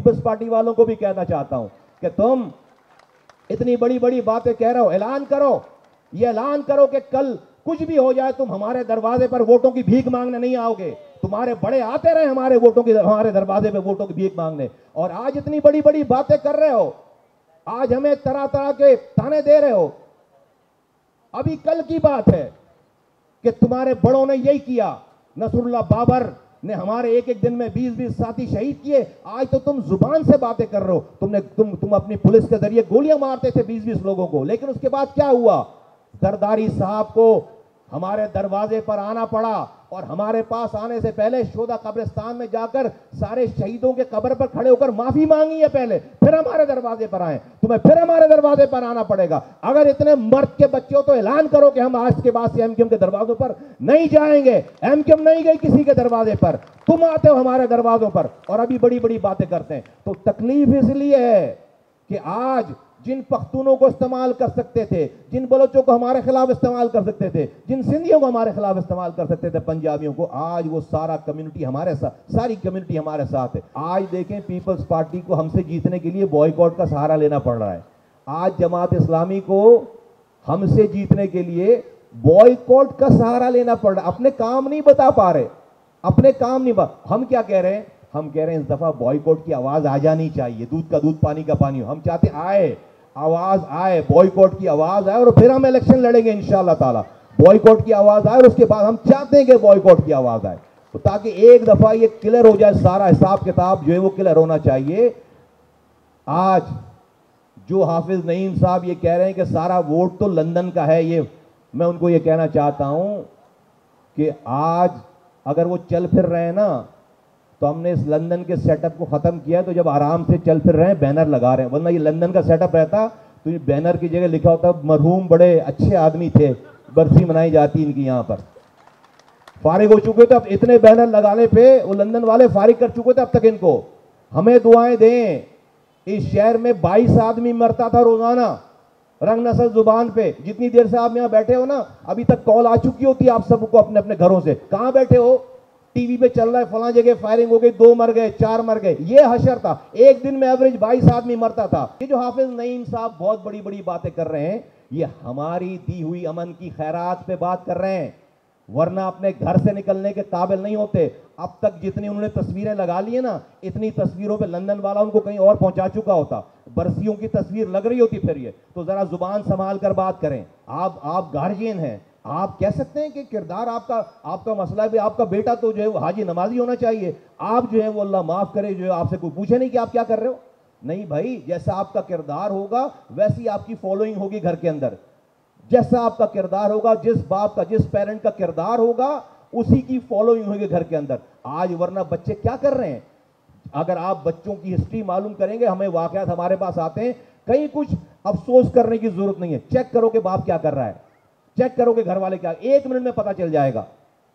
Peoples party वालों को भी कहना चाहता हूं कि तुम इतनी बड़ी बड़ी बातें कह रहे हो, ऐलान करो, ये ऐलान करो कि कल कुछ भी हो जाए तुम हमारे दरवाजे पर वोटों की भीख मांगने नहीं आओगे। तुम्हारे बड़े आते रहे हमारे हमारे दरवाजे पे वोटों की भीख मांगने, और आज इतनी बड़ी बड़ी बातें कर रहे हो, आज हमें तरह तरह के ताने दे रहे हो। अभी कल की बात है कि तुम्हारे बड़ों ने यही किया, नसरुल्लाह बाबर ने हमारे एक एक दिन में 20-20 साथी शहीद किए। आज तो तुम जुबान से बातें कर रहे हो। तुम अपनी पुलिस के जरिए गोलियां मारते थे 20-20 लोगों को, लेकिन उसके बाद क्या हुआ? जरदारी साहब को हमारे दरवाजे पर आना पड़ा, और हमारे पास आने से पहले शोदा कब्रिस्तान में जाकर सारे शहीदों के कब्र पर खड़े होकर माफी मांगी है पहले, फिर हमारे दरवाजे पर आए। तुम्हें फिर हमारे दरवाजे पर आना पड़ेगा। अगर इतने मर्द के बच्चे हो तो ऐलान करो कि हम आज के बाद से एमक्यूएम के दरवाजों पर नहीं जाएंगे। एमक्यूएम नहीं गई किसी के दरवाजे पर, तुम आते हो हमारे दरवाजों पर और अभी बड़ी बड़ी बातें करते हैं। तो तकलीफ इसलिए है कि आज जिन पख्तूनों को इस्तेमाल कर सकते थे, जिन बलोचों को हमारे खिलाफ इस्तेमाल कर सकते थे, जिन सिंधियों को हमारे खिलाफ इस्तेमाल कर सकते थे, पंजाबियों को, आज वो सारी कम्युनिटी हमारे साथ है। आज देखें, पीपल्स पार्टी को हमसे जीतने के लिए बॉयकॉट का सहारा लेना पड़ रहा है। आज जमात इस्लामी को हमसे जीतने के लिए बॉयकॉट का सहारा लेना पड़ रहा है। अपने काम नहीं बता पा रहे, हम क्या कह रहे हैं? हम कह रहे हैं इस दफा बॉयकॉट की आवाज आ जानी चाहिए। दूध का दूध, पानी का पानी हो। हम चाहते आए, आवाज आए, बॉयकॉट की आवाज आए, और फिर हम इलेक्शन लड़ेंगे इंशाअल्लाह ताला। बॉयकॉट की आवाज आए और उसके बाद हम चाहते हैं कि बॉयकॉट की आवाज आए, तो ताकि एक दफा ये क्लियर हो जाए, सारा हिसाब किताब जो है वो क्लियर होना चाहिए। आज जो हाफिज नईम साहब ये कह रहे हैं कि सारा वोट तो लंदन का है, ये मैं उनको ये कहना चाहता हूं कि आज अगर वो चल फिर रहे हैं ना, तो हमने इस लंदन के सेटअप को खत्म किया। तो जब आराम से चल फिर रहे हैं, बैनर लगा रहे हैं, वरना ये लंदन का सेटअप रहता तो ये बैनर की जगह लिखा होता मरहूम बड़े अच्छे आदमी थे, बरसी मनाई जाती इनकी। यहां पर फारिग हो चुके थे, अब इतने बैनर लगाने पे वो लंदन वाले फारिग कर चुके थे अब तक इनको। हमें दुआएं दें। इस शहर में 22 आदमी मरता था रोजाना, रंग नस्ल जुबान पे। जितनी देर से आप यहां बैठे हो ना, अभी तक कॉल आ चुकी होती है आप सबको अपने अपने घरों से, कहां बैठे हो, टीवी पे चल रहा है फलां जगह फायरिंग हो गई, 2 मर गए, 4 मर गए। ये हशर था, एक दिन में एवरेज 22 आदमी मरता था। ये जो हाफिज नईम साहब बहुत बड़ी बड़ी बातें कर रहे हैं, ये हमारी दी हुई अमन की खैरात पे बात कर रहे हैं, वरना अपने घर से निकलने के काबिल नहीं होते। अब तक जितनी उन्होंने तस्वीरें लगा ली है ना, इतनी तस्वीरों पे लंदन वाला उनको कहीं और पहुंचा चुका होता। बरसियों की तस्वीर लग रही होती फिर ये। तो जरा जुबान संभाल कर बात करें। आप गार्जियन हैं, आप कह सकते हैं कि किरदार आपका मसला भी, आपका बेटा तो जो है वो हाजी नमाजी होना चाहिए। आप जो है वो अल्लाह माफ करे, जो है आपसे कोई पूछे नहीं कि आप क्या कर रहे हो। नहीं भाई, जैसा आपका किरदार होगा वैसी आपकी फॉलोइंग होगी घर के अंदर। जैसा आपका किरदार होगा, जिस बाप का, जिस पेरेंट का किरदार होगा, उसी की फॉलोइंग होगी घर के अंदर। आज वरना बच्चे क्या कर रहे हैं, अगर आप बच्चों की हिस्ट्री मालूम करेंगे, हमें वाकयात हमारे पास आते हैं, कहीं कुछ अफसोस करने की जरूरत नहीं है। चेक करो कि बाप क्या कर रहा है, चेक करो कि घर वाले क्या, 1 मिनट में पता चल जाएगा,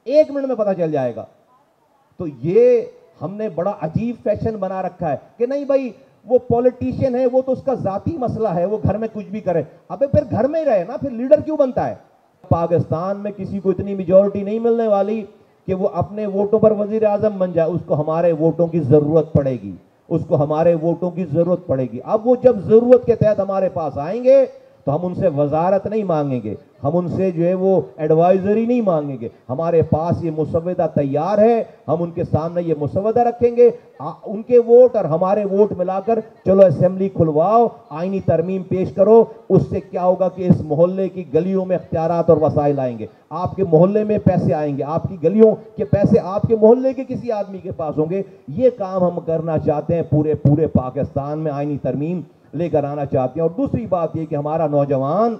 1 मिनट में पता चल जाएगा। तो ये हमने बड़ा अजीब फैशन बना रखा है कि नहीं भाई वो पॉलिटिशियन है, वो तो उसका जाती मसला है, वो घर में कुछ भी करे। अबे फिर घर में ही रहे ना, फिर लीडर क्यों बनता है। पाकिस्तान में किसी को इतनी मेजॉरिटी नहीं मिलने वाली कि वो अपने वोटों पर वजीर आजम बन जाए। उसको हमारे वोटों की जरूरत पड़ेगी, उसको हमारे वोटों की जरूरत पड़ेगी। अब वो जब जरूरत के तहत हमारे पास आएंगे तो हम उनसे वजारत नहीं मांगेंगे, हम उनसे जो है वो एडवाइजरी नहीं मांगेंगे। हमारे पास ये मुसवदा तैयार है, हम उनके सामने ये मुसवदा रखेंगे, उनके वोट और हमारे वोट मिलाकर चलो असेंबली खुलवाओ, आईनी तरमीम पेश करो। उससे क्या होगा कि इस मोहल्ले की गलियों में इख्तियारात और वसाइल आएंगे, आपके मोहल्ले में पैसे आएंगे, आपकी गलियों के पैसे आपके मोहल्ले के किसी आदमी के पास होंगे। ये काम हम करना चाहते हैं, पूरे पाकिस्तान में आईनी तरमीम लेकर आना चाहते हैं। और दूसरी बात यह कि हमारा नौजवान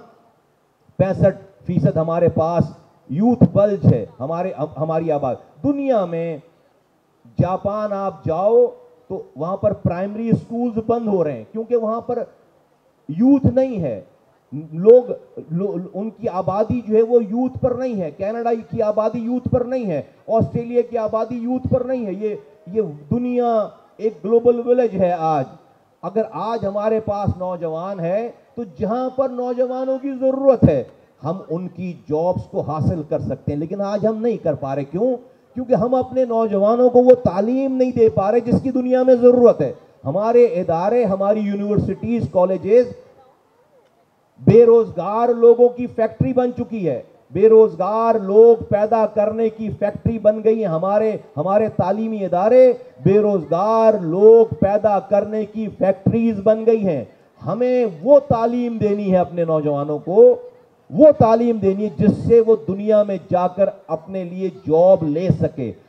65% हमारे पास यूथ बल्ज है, हमारी आबाद। दुनिया में जापान आप जाओ तो वहां पर प्राइमरी स्कूल्स बंद हो रहे हैं क्योंकि वहां पर यूथ नहीं है। उनकी आबादी जो है वो यूथ पर नहीं है। कनाडा की आबादी यूथ पर नहीं है, ऑस्ट्रेलिया की आबादी यूथ पर नहीं है। ये दुनिया एक ग्लोबल विलेज है आज। अगर आज हमारे पास नौजवान है तो जहां पर नौजवानों की जरूरत है हम उनकी जॉब्स को हासिल कर सकते हैं, लेकिन आज हम नहीं कर पा रहे। क्यों? क्योंकि हम अपने नौजवानों को वो तालीम नहीं दे पा रहे जिसकी दुनिया में जरूरत है। हमारे इदारे, हमारी यूनिवर्सिटीज, कॉलेजेस बेरोजगार लोगों की फैक्ट्री बन चुकी है। बेरोजगार लोग पैदा करने की फैक्ट्री बन गई है। हमारे तालीमी इदारे बेरोजगार लोग पैदा करने की फैक्ट्रीज बन गई हैं। हमें वो तालीम देनी है अपने नौजवानों को, वो तालीम देनी है जिससे वो दुनिया में जाकर अपने लिए जॉब ले सके।